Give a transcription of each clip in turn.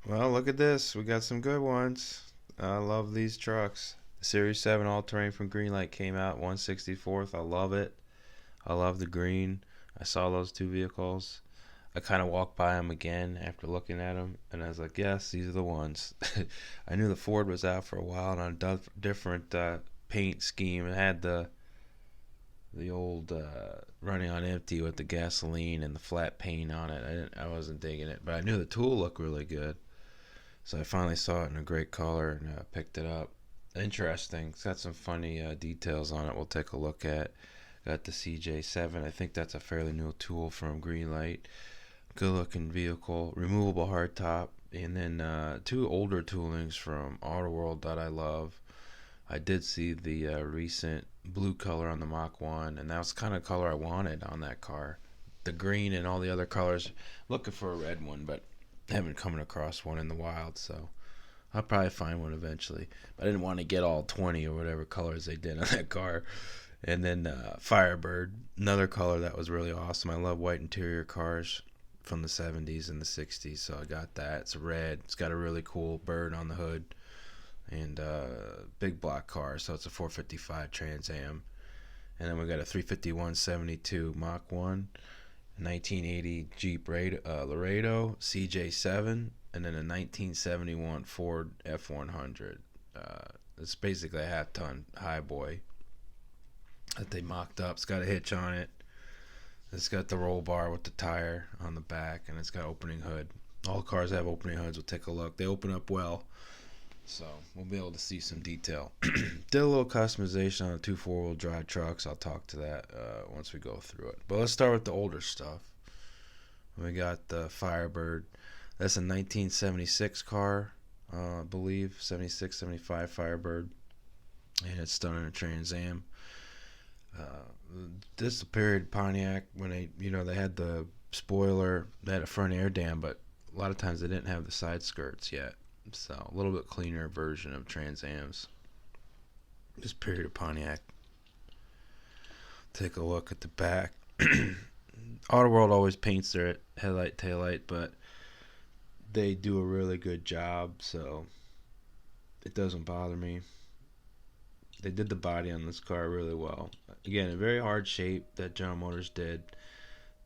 Well, look at this. We got some good ones. I love these trucks. The Series 7 all-terrain from Greenlight came out 164th. I love it. I love the green. I saw those two vehicles. I kind of walked by them again after looking at them, and I was like, yes, these are the ones. I knew the Ford was out for a while and on a different paint scheme. It had the old running on empty with the gasoline and the flat paint on it. I wasn't digging it, but I knew the tool looked really good. So I finally saw it in a great color and picked it up. Interesting. It's got some funny details on it. We'll take a look at. Got the CJ7. I think that's a fairly new tool from Greenlight. Good looking vehicle. Removable hardtop. And then two older toolings from Autoworld that I love. I did see the recent blue color on the Mach 1, and that was the kind of color I wanted on that car. The green and all the other colors. Looking for a red one, but haven't come across one in the wild, so I'll probably find one eventually. But I didn't want to get all 20 or whatever colors they did on that car. And then Firebird, another color that was really awesome. I love white interior cars from the 70s and the 60s, so I got that. It's red. It's got a really cool bird on the hood and big block car, so it's a 455 Trans Am. And then we got a 351/72 Mach 1, 1980 Jeep Laredo CJ7, and then a 1971 Ford F100. It's basically a half-ton Highboy that they mocked up. It's got a hitch on it. It's got the roll bar with the tire on the back, and it's got opening hood. All cars have opening hoods. We'll take a look. They open up well, so we'll be able to see some detail. Did a little customization on the two four-wheel drive trucks. I'll talk to that once we go through it. But let's start with the older stuff. We got the Firebird. That's a 1976 car, I believe. 76, 75 Firebird. And it's done in a Trans Am. This is the period Pontiac when they had the spoiler, they had a front air dam, but a lot of times they didn't have the side skirts yet. So a little bit cleaner version of Trans Ams. This period of Pontiac. Take a look at the back. Autoworld always paints their headlight, taillight, but they do a really good job, so it doesn't bother me. They did the body on this car really well. Again, a very hard shape that General Motors did.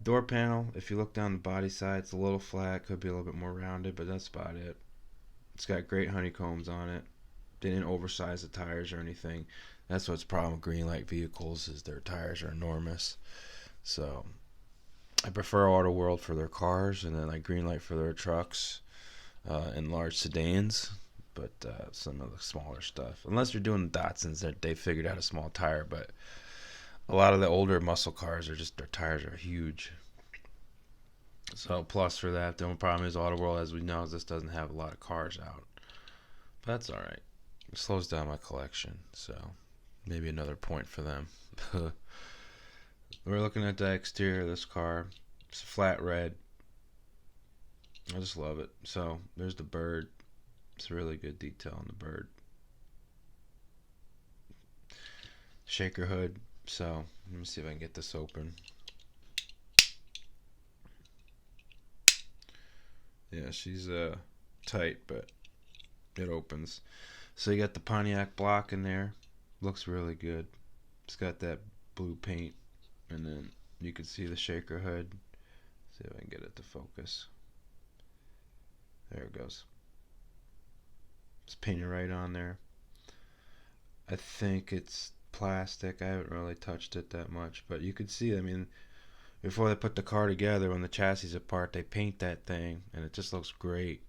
Door panel, if you look down the body side, it's a little flat, could be a little bit more rounded, but that's about it. It's got great honeycombs on it. They didn't oversize the tires or anything. That's what's the problem with Greenlight vehicles, is their tires are enormous. So I prefer Autoworld for their cars, and then like Greenlight for their trucks and large sedans. But some of the smaller stuff, unless you're doing the Datsuns, that they figured out a small tire. But a lot of the older muscle cars are just, their tires are huge. So plus for that, the only problem is Autoworld, as we know, is this doesn't have a lot of cars out. But that's all right. It slows down my collection, so maybe another point for them. We're looking at the exterior of this car. It's flat red. I just love it. So there's the bird. It's a really good detail on the bird. Shaker hood. So let me see if I can get this open. Yeah, she's tight, but it opens. So you got the Pontiac block in there. Looks really good. It's got that blue paint, and then you can see the shaker hood. See if I can get it to focus. There it goes. It's painted right on there. I think it's plastic. I haven't really touched it that much, but you could see, I mean, before they put the car together, when the chassis is apart, they paint that thing, and it just looks great.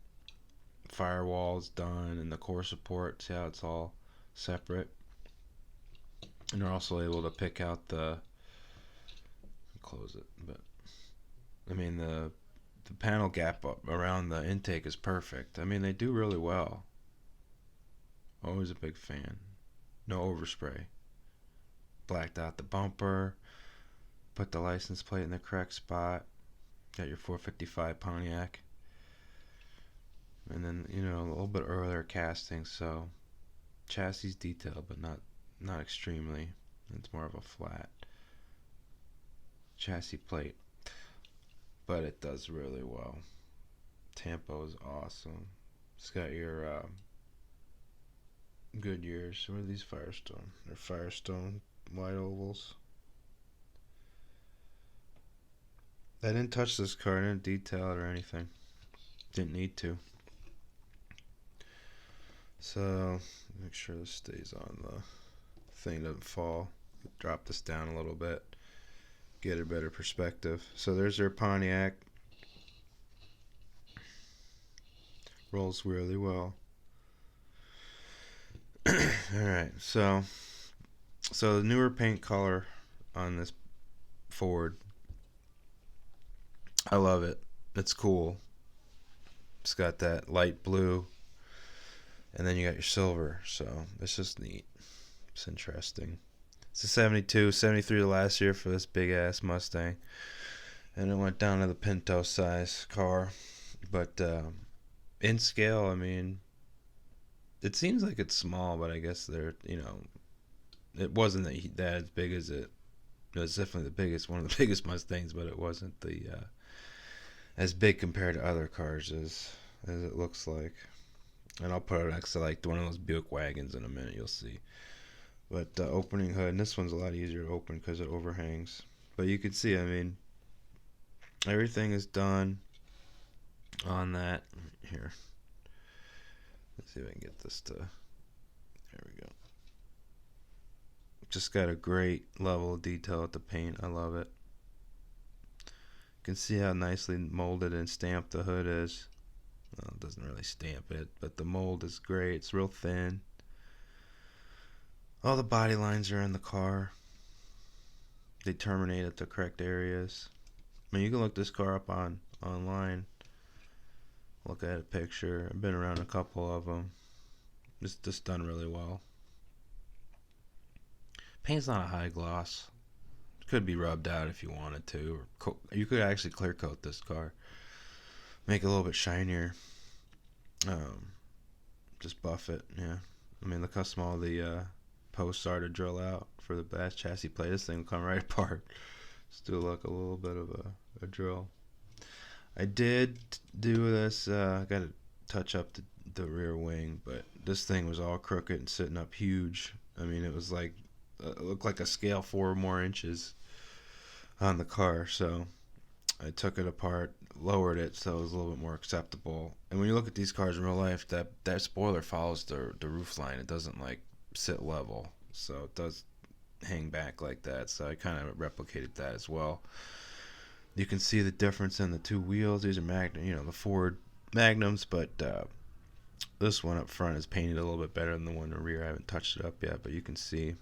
Firewall's done, and the core support, see how it's all separate. And they're also able to pick out close it, but I mean the panel gap up around the intake is perfect. I mean, they do really well. Always a big fan. No overspray. Blacked out the bumper. Put the license plate in the correct spot. Got your 455 Pontiac. And then, a little bit earlier casting, so chassis detailed, but not extremely. It's more of a flat chassis plate. But it does really well. Tampo is awesome. It's got your Goodyears. What are these Firestone? They're Firestone white ovals. I didn't touch this car. I didn't detail it or anything. Didn't need to. So make sure this stays on, the thing doesn't fall. Drop this down a little bit, get a better perspective. So there's their Pontiac. Rolls really well. Alright, so the newer paint color on this Ford, I love it. It's cool. It's got that light blue, and then you got your silver, so it's just neat. It's interesting. It's a 72, 73 last year for this big ass Mustang, and it went down to the Pinto size car. But in scale, I mean, it seems like it's small, but I guess they're, it wasn't that as big as it. It was definitely the biggest, one of the biggest Mustangs, but it wasn't the as big compared to other cars as it looks like. And I'll put it next to like one of those Buick wagons in a minute. You'll see. But opening hood, and this one's a lot easier to open because it overhangs. But you can see, I mean, everything is done on that. Here, let's see if I can get this to. There we go. Just got a great level of detail with the paint. I love it. You can see how nicely molded and stamped the hood is. Well, it doesn't really stamp it, but the mold is great. It's real thin. All the body lines are in the car. They terminate at the correct areas. I mean, you can look this car up online. Look at a picture. I've been around a couple of them. It's just done really well. Paint's not a high gloss. It could be rubbed out if you wanted to. Or you could actually clear coat this car. Make it a little bit shinier. Just buff it, yeah. I mean, look how small the posts are to drill out for the bass chassis plate. This thing will come right apart. Still look a little bit of a drill. I did do this. I got to touch up the rear wing, but this thing was all crooked and sitting up huge. I mean, it was like it looked like a scale 4 more inches on the car. So I took it apart, lowered it so it was a little bit more acceptable. And when you look at these cars in real life, that spoiler follows the roof line. It doesn't like sit level, so it does hang back like that. So I kind of replicated that as well. You can see the difference in the two wheels. These are Magnum, the Ford Magnums, but this one up front is painted a little bit better than the one in the rear. I haven't touched it up yet, but you can see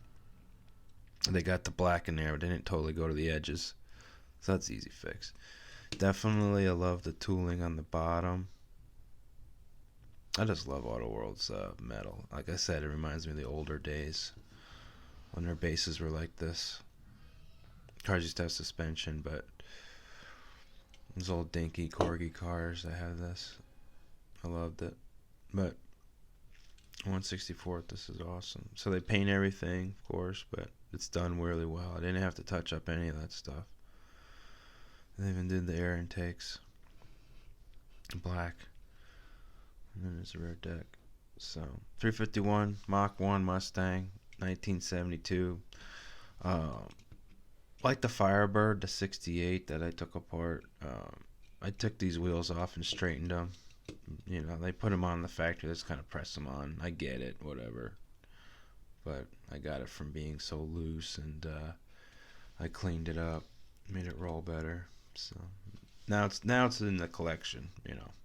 they got the black in there, but they didn't totally go to the edges. So that's easy fix. Definitely, I love the tooling on the bottom. I just love Auto World's metal. Like I said, it reminds me of the older days when their bases were like this. Cars used to have suspension, but those old dinky corgi cars that have this, I loved it. But 1/64th, this is awesome. So they paint everything, of course, but it's done really well. I didn't have to touch up any of that stuff. They even did the air intakes black. And then there's the rear deck. So 351 Mach 1 Mustang, 1972. Like the Firebird, the 68 that I took apart. I took these wheels off and straightened them. They put them on the factory. Let's kind of press them on. I get it, whatever. But I got it from being so loose, and I cleaned it up, made it roll better. So now it's in the collection.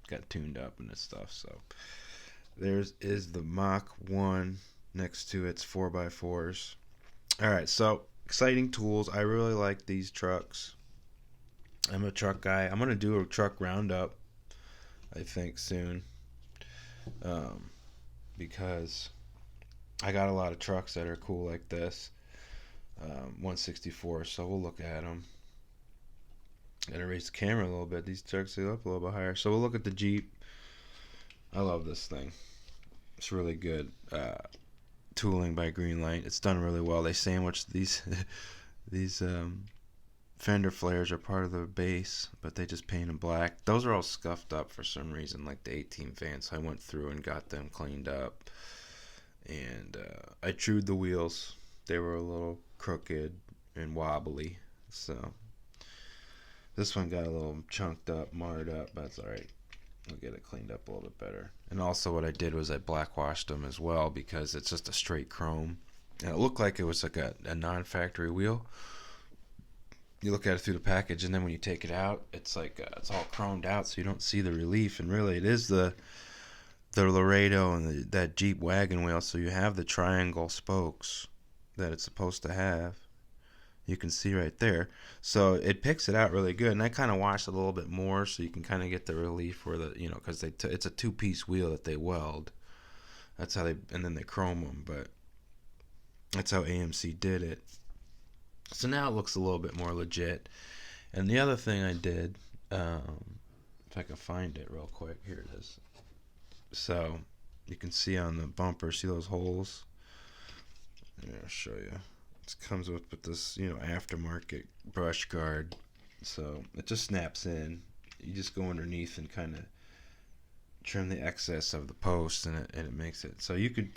Got tuned up and this stuff. So there's the Mach 1 next to its 4x4's. All right, so exciting tools. I really like these trucks. I'm a truck guy. I'm gonna do a truck roundup, I think, soon, because I got a lot of trucks that are cool like this, 1/64. So we'll look at them. Gotta raise the camera a little bit. These trucks are up a little bit higher. So we'll look at the Jeep. I love this thing. It's really good. Tooling by Greenlight. It's done really well. They sandwich these fender flares are part of the base, but they just paint them black. Those are all scuffed up for some reason, like the 18 fans. So I went through and got them cleaned up, and I trued the wheels. They were a little crooked and wobbly, so this one got a little chunked up, marred up. But that's all right. We'll get it cleaned up a little bit better. And also what I did was I black washed them as well, because it's just a straight chrome, and it looked like it was like a non-factory wheel. You look at it through the package, and then when you take it out, it's like it's all chromed out, so you don't see the relief. And really, it is the Laredo and that Jeep wagon wheel, so you have the triangle spokes that it's supposed to have. You can see right there, so it picks it out really good. And I kind of washed it a little bit more, so you can kind of get the relief where the because it's a two-piece wheel that they weld. That's how and then they chrome them, but that's how AMC did it. So now it looks a little bit more legit. And the other thing I did, if I can find it real quick, here it is. So you can see on the bumper, see those holes? Yeah, I'll show you. It comes with this, aftermarket brush guard. So it just snaps in. You just go underneath and kind of trim the excess of the post, and it makes it. So you could,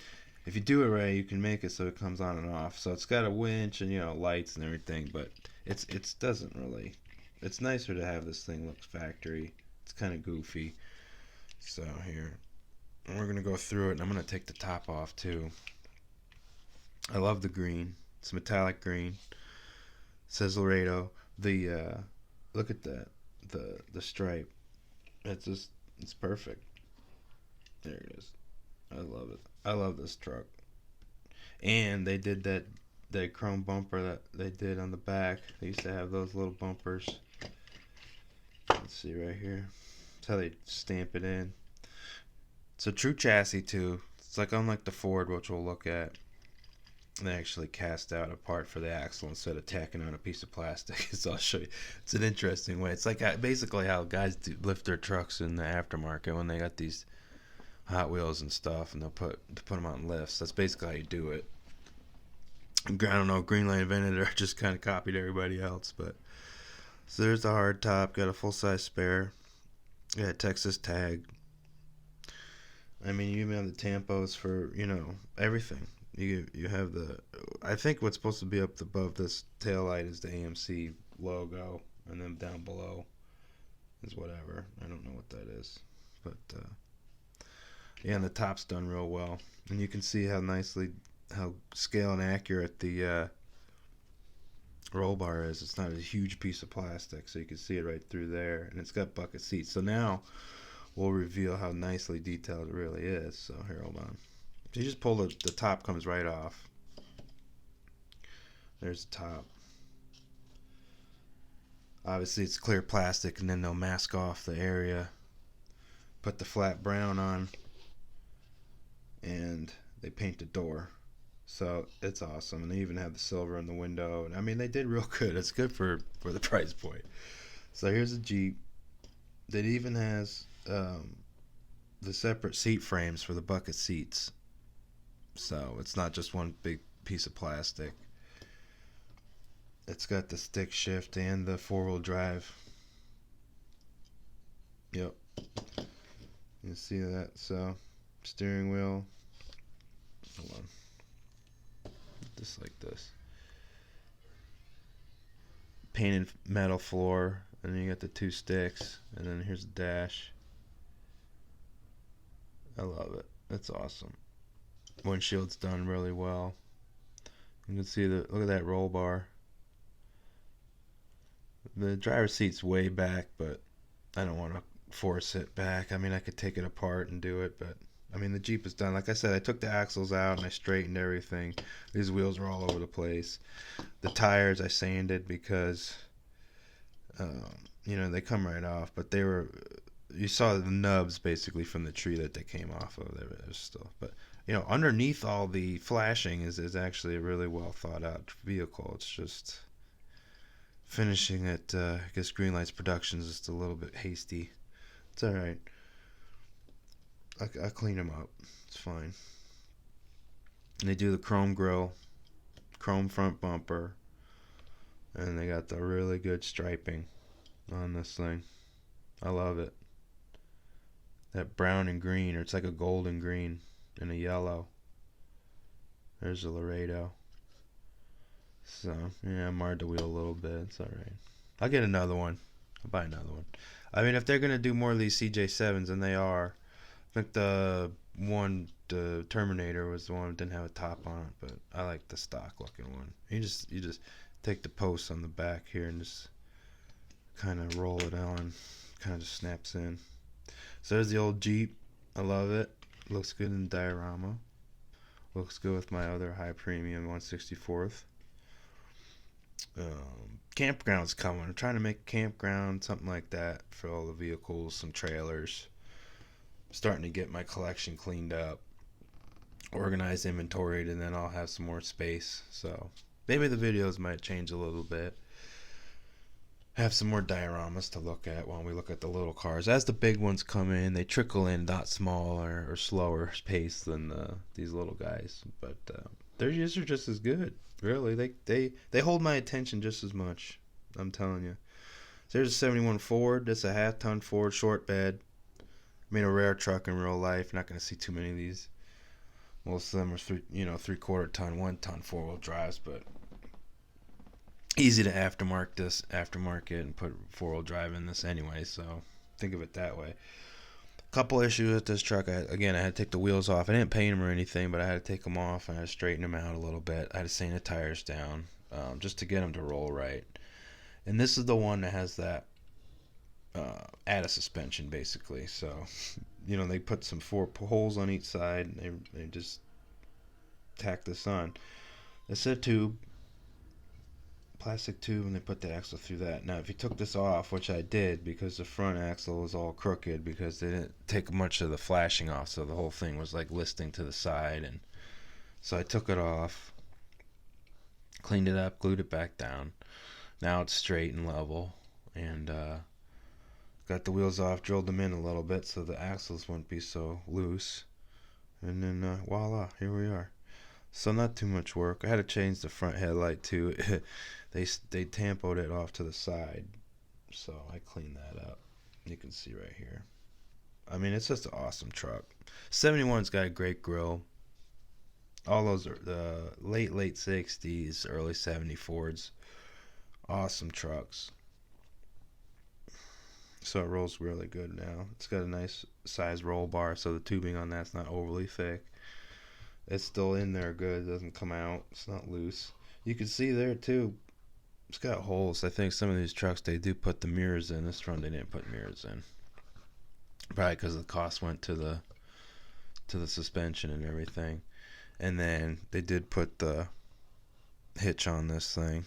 if you do it right, you can make it so it comes on and off. So it's got a winch and lights and everything, but it doesn't really. It's nicer to have this thing look factory. It's kind of goofy. So here, and we're gonna go through it, and I'm gonna take the top off too. I love the green. It's metallic green. It says Laredo. Look at that. The stripe. It's perfect. There it is. I love it. I love this truck. And they did that chrome bumper that they did on the back. They used to have those little bumpers. Let's see right here. That's how they stamp it in. It's a true chassis too. It's like unlike the Ford, which we'll look at. They actually cast out a part for the axle instead of tacking on a piece of plastic. So I'll show you. It's an interesting way. It's like basically how guys lift their trucks in the aftermarket when they got these Hot Wheels and stuff, and they'll put them on lifts. That's basically how you do it. I don't know, Greenlight invented it or just kind of copied everybody else. But so there's the hard top. Got a full size spare. Got a Texas tag. I mean, you even have the tampos for everything. You have I think what's supposed to be up above this taillight is the AMC logo, and then down below is whatever. I don't know what that is, but yeah, and the top's done real well, and you can see how scale and accurate the roll bar is. It's not a huge piece of plastic, so you can see it right through there, and it's got bucket seats. So now we'll reveal how nicely detailed it really is. So here, hold on. So you just pull the top, comes right off. There's the top. Obviously it's clear plastic, and then they'll mask off the area, put the flat brown on, and they paint the door. So it's awesome. And they even have the silver in the window. And I mean, they did real good. It's good for the price point. So here's a Jeep that even has the separate seat frames for the bucket seats. So it's not just one big piece of plastic. It's got the stick shift and the four-wheel drive. Yep. You see that? So steering wheel. Hold on. Just like this. Painted metal floor. And then you got the two sticks. And then here's the dash. I love it. It's awesome. Windshield's done really well. You can see look at that roll bar. The driver's seat's way back, but I don't want to force it back. I mean, I could take it apart and do it, but I mean, the Jeep is done. Like I said, I took the axles out and I straightened everything. These wheels are all over the place. The tires I sanded because they come right off, but you saw the nubs basically from the tree that they came off of. There was still, but underneath all the flashing is actually a really well thought out vehicle. It's just finishing it. I guess Greenlight's production is just a little bit hasty. It's all right. I clean them up. It's fine. And they do the chrome grille, chrome front bumper, And they got the really good striping on this thing. I love it. That brown and green, or it's like a golden green and a yellow. There's a Laredo. So, yeah, I marred the wheel a little bit. It's alright. I'll get another one. I'll buy another one. I mean, if they're going to do more of these CJ7s, and they are. I think the Terminator was the one that didn't have a top on it, but I like the stock looking one. You just take the posts on the back here and just kind of roll it on. Kind of just snaps in. So there's the old Jeep. I love it. Looks good in diorama. Looks good with my other high premium 1/64th. Campground's coming. I'm trying to make a campground, something like that, for all the vehicles, some trailers. Starting to get my collection cleaned up, organized, inventoried, and then I'll have some more space. So maybe the videos might change a little bit. Have some more dioramas to look at while we look at the little cars. As the big ones come in, they trickle in, not smaller or slower pace than these little guys, but theirs are just as good. Really, they hold my attention just as much. I'm telling you. So there's a 71 Ford. That's a half-ton Ford, short bed. I mean, a rare truck in real life. You're not going to see too many of these. Most of them are 3/4 ton, 1-ton 4-wheel drives, but easy to aftermarket and put 4-wheel drive in this anyway. So think of it that way. Couple issues with this truck. I had to take the wheels off. I didn't paint them or anything, but I had to take them off and I had to straighten them out a little bit. I had to sand the tires down just to get them to roll right. And this is the one that has that add a suspension basically. So, they put some 4 holes on each side and they just tack this on. It's a tube, plastic tube, and they put the axle through that. Now, if you took this off, which I did because the front axle was all crooked because they didn't take much of the flashing off, so the whole thing was like listing to the side, and so I took it off, cleaned it up, glued it back down. Now it's straight and level, and got the wheels off, drilled them in a little bit so the axles wouldn't be so loose, and then voila, here we are. So not too much work. I had to change the front headlight too. They tampoed it off to the side, so I cleaned that up. You can see right here. I mean, it's just an awesome truck. 71's got a great grill. All those are the late 60s, early 70 Fords. Awesome trucks. So it rolls really good now. It's got a nice size roll bar, so the tubing on that's not overly thick. It's still in there good. It doesn't come out. It's not loose. You can see there too. It's got holes. I think some of these trucks, they do put the mirrors in. This one they didn't put mirrors in. Probably because the cost went to the suspension and everything. And then they did put the hitch on this thing.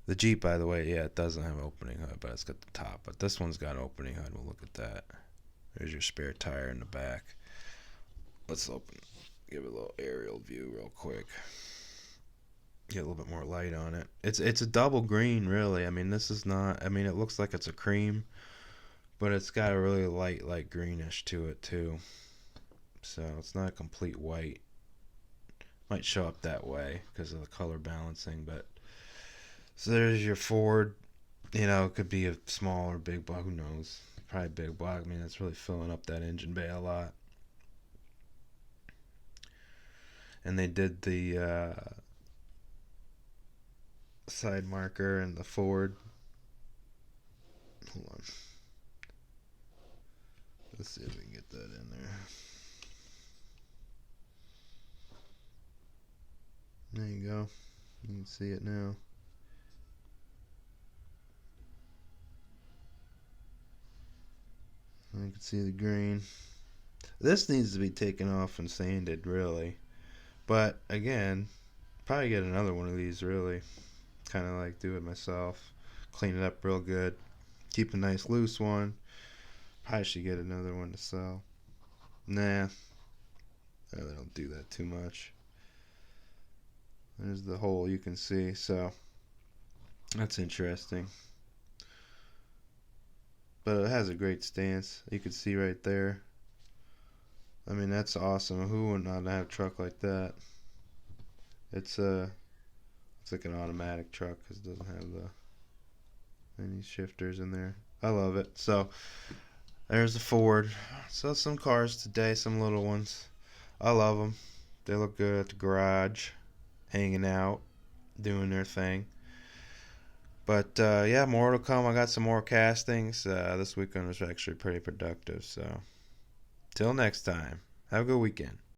The Jeep, by the way, yeah, it doesn't have an opening hood, but it's got the top. But this one's got an opening hood. We'll look at that. There's your spare tire in the back. Let's give it a little aerial view real quick. Get a little bit more light on it. It's a double green, really. I mean, this is not. I mean, it looks like it's a cream, but it's got a really light greenish to it too. So it's not a complete white. Might show up that way because of the color balancing, but so there's your Ford. It could be a small or big block. Who knows? Probably big block. I mean, it's really filling up that engine bay a lot. And they did the side marker and the Ford. Hold on. Let's see if we can get that in there. There you go. You can see it now. You can see the green. This needs to be taken off and sanded, really. But again, probably get another one of these, really. Kind of like do it myself. Clean it up real good. Keep a nice loose one. Probably should get another one to sell. Nah. I really don't do that too much. There's the hole you can see. So, that's interesting. But it has a great stance. You can see right there. I mean, that's awesome. Who would not have a truck like that? It's I It's like an automatic truck because it doesn't have any shifters in there. I love it. So there's the Ford. So some cars today, some little ones. I love them. They look good at the garage, hanging out, doing their thing. But yeah, more to come. I got some more castings. This weekend was actually pretty productive. So till next time, have a good weekend.